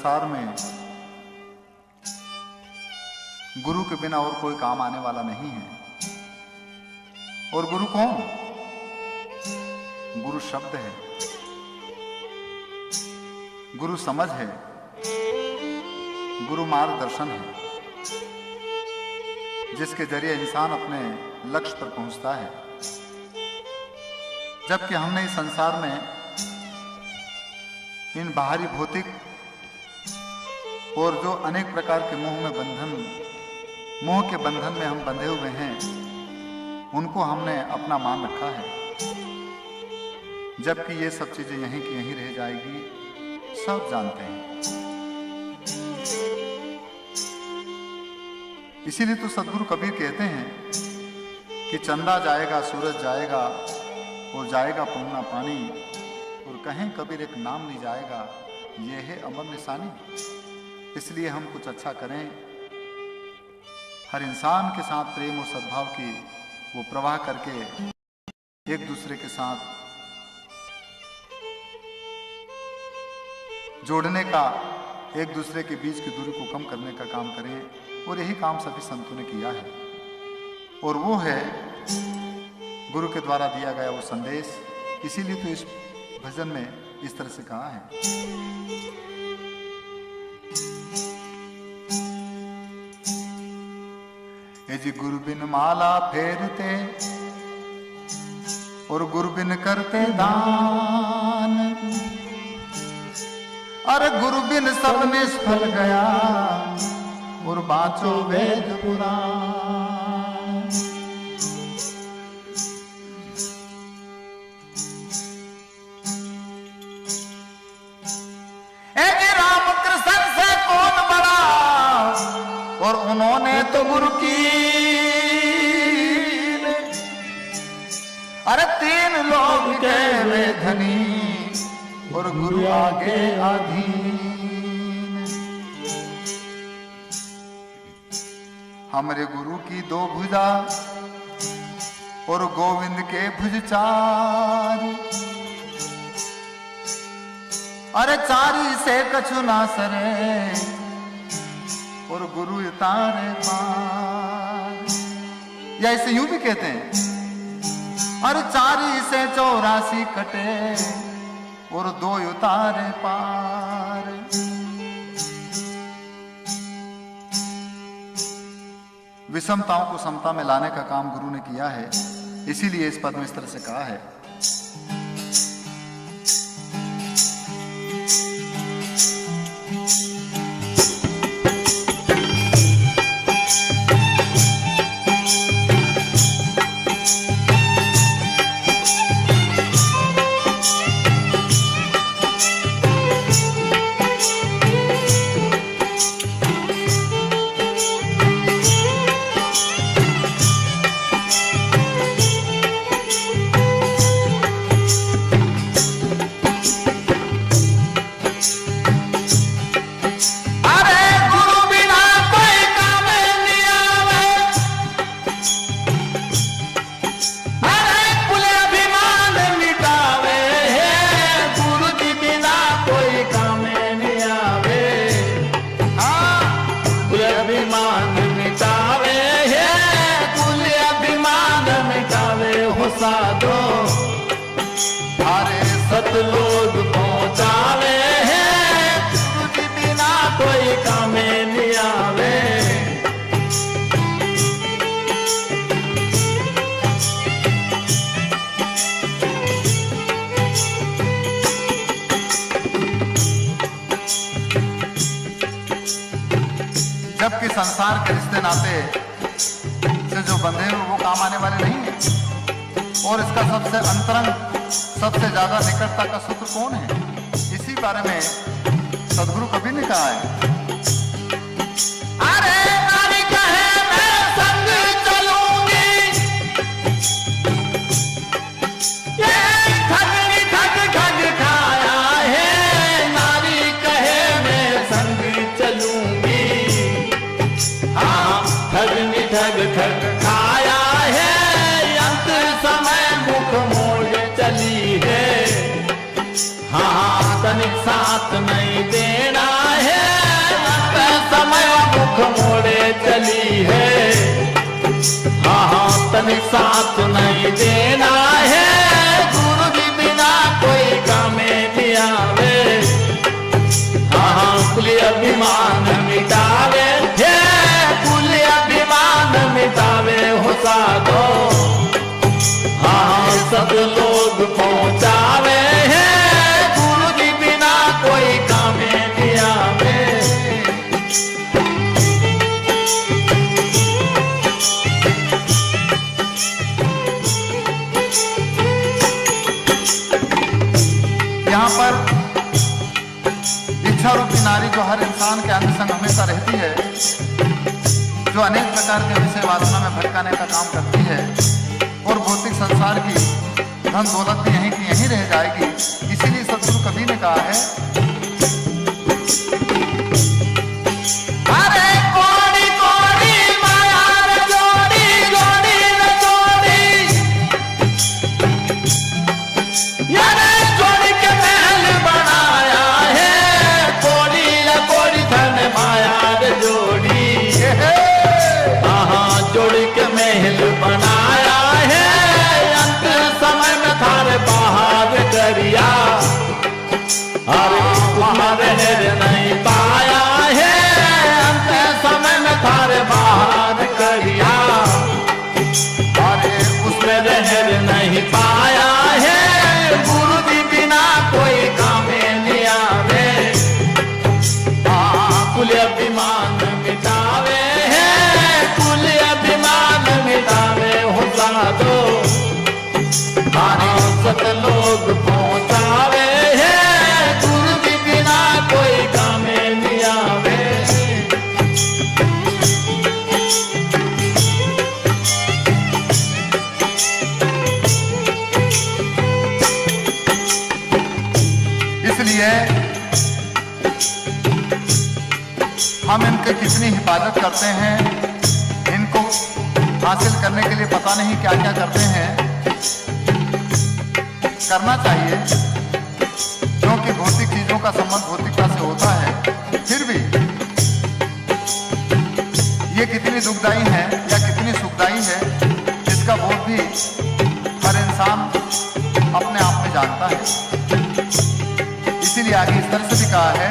संसार में गुरु के बिना और कोई काम आने वाला नहीं है। और गुरु कौन? गुरु शब्द है, गुरु समझ है, गुरु मार्गदर्शन है, जिसके जरिए इंसान अपने लक्ष्य पर पहुंचता है। जबकि हमने इस संसार में इन बाहरी भौतिक और जो अनेक प्रकार के मोह के बंधन में हम बंधे हुए हैं, उनको हमने अपना मान रखा है। जबकि ये सब चीजें यहीं की यहीं रह जाएगी, सब जानते हैं। इसीलिए तो सदगुरु कबीर कहते हैं कि चंदा जाएगा, सूरज जाएगा और जाएगा पूर्णा पानी, और कहें कबीर एक नाम नहीं जाएगा, ये है अमर निशानी। इसलिए हम कुछ अच्छा करें, हर इंसान के साथ प्रेम और सद्भाव की वो प्रवाह करके एक दूसरे के साथ जोड़ने का, एक दूसरे के बीच की दूरी को कम करने का काम करें। और यही काम सभी संतों ने किया है, और वो है गुरु के द्वारा दिया गया वो संदेश। इसीलिए तो इस भजन में इस तरह से कहा है, ए जी गुरु बिन माला फेरते और गुरु बिन करते दान, अरे गुरु बिन सब निष्फल गया और बाँचो वेद पुराण। रामकृष्ण से कौन बड़ा, और उन्होंने तो गुरु की, अरे 3 लोग के वे धनी और गुरु आगे अधीन। हमरे गुरु की 2 भुजा और गोविंद के भुज 4, अरे 4 से कछु ना सरे और गुरु उतारे पार। या इसे यूं भी कहते हैं, अरे 4 से 84 कटे और 2 उतारे पार। विषमताओं को समता में लाने का काम गुरु ने किया है। इसीलिए इस पद में इस तरह से कहा है, सतलोक पहुंचावे हैं, गुरु के बिना कोई कामे नहीं आवे। जबकि संसार के रिश्ते नाते से जो बंधे हुए वो काम आने वाले नहीं है। और इसका सबसे अंतरंग, सबसे ज्यादा निकटता का सूत्र कौन है? इसी बारे में सदगुरु कबीर ने कहा है, अरे नारी कहे मैं संग चलूंगी, ये ठग खाया है। नारी कहे मैं संग चलूंगी, हाँ ठग खाया है। अंत समय मुख मोड़ चली है, हाँ तन तनिक साथ नहीं देना है, समय मुख मोड़े चली है। हाँ तनिक साथ नहीं देना है, गुरु जी बिना कोई काम नहीं आवे। हाँ कुल अभिमान मिटावे है, कुल अभिमान मिटावे हो साधो। हाँ सब लोग पहुँचावे है, गुरु जी बिना कोई काम नहीं आवे। यहाँ पर इच्छा रूपी नारी जो हर इंसान के अंग संग हमेशा रहती है, जो अनेक प्रकार के विषय वासना में भटकाने का काम करती है और भौतिक संसार की धन दौलत भी यहीं की यहीं रह जाएगी। इसीलिए सदगुरु कबीर ने कहा है, अरे कोड़ी कोड़ी माया रे जोड़ी, जोड़ी रे जोड़ी, यारे जोड़ी के महल बनाया है, कोड़ी रे कोड़ी धन माया रे जोड़ी। हाँ जोड़ी के महल बनाया है, अंत समय में थारे बाहर करिया। अरे तुम्हारे नहीं पाया है, अंत समय में थारे बाहर करिया। अरे उसमें रहर नहीं पाया है, गुरु जी बिना कोई काम नहीं आवे। कुल अभिमान मिटावे है, कुल अभिमान मिटावे हो साधो। सत लोग पहुँचावे है, गुरु जी बिना कोई काम नहीं आवे। इसलिए हम इनके कितनी हिफाजत करते हैं, इनको हासिल करने के लिए पता नहीं क्या क्या करते हैं। करना चाहिए, क्योंकि भौतिक चीजों का संबंध भौतिकता से होता है। फिर भी ये कितनी दुखदाई है या कितनी सुखदाई है, इसका बोध भी हर इंसान अपने आप में जानता है। इसीलिए आगे इस तरह से भी कहा है,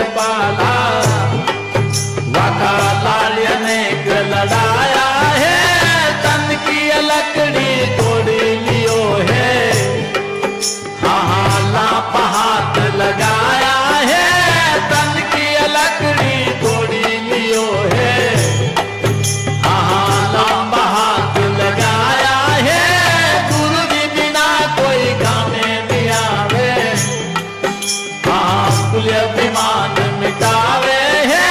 पाला वाका लालिया ने लड़ाया है, तन की लकड़ी तोड़ी लियो है। हाँ लाप हाथ लगाया है, तन की लकड़ी तोड़ी लियो है। हाँ लाप हाथ लगाया है, गुरु जी बिना कोई काम नहीं आवे। हाँ कुल अभिमान मिटावे है,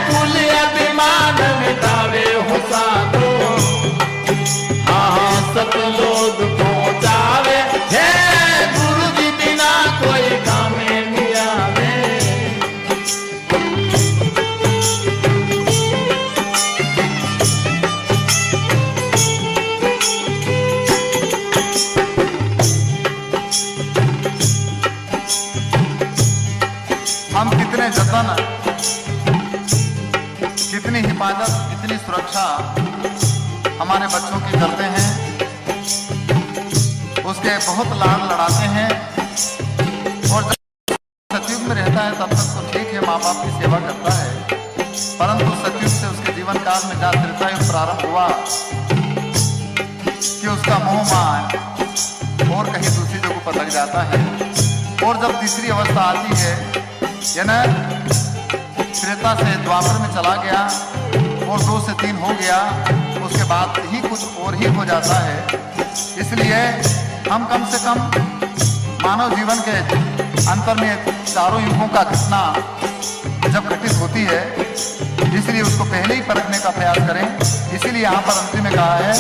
कुल अभिमान मिटावे हो साधो। हाँ सब लोग पहुँचावे है, गुरु जी बिना कोई काम नहीं आवे। हम कितने जतन, कितनी हिफाजत, कितनी सुरक्षा हमारे बच्चों की करते हैं, उसके बहुत लाड़ लड़ाते हैं। और जब सतयुग में रहता है तब तक तो ठीक है, माँ बाप की सेवा करता है, परंतु सतयुग से उसके जीवन काल में जहाँ त्रेतायुग प्रारंभ हुआ कि उसका मोह माया और कहीं दूसरी जगह पर लग जाता है। और जब तीसरी अवस्था आती है, यानी त्रेता से द्वापर में चला गया और 2 से 3 हो गया, उसके बाद ही कुछ और ही हो जाता है। इसलिए हम कम से कम मानव जीवन के अंतर में चारों युगों का घटना जब घटित होती है, इसलिए उसको पहले ही परखने का प्रयास करें। इसीलिए यहाँ पर अंतिम में कहा है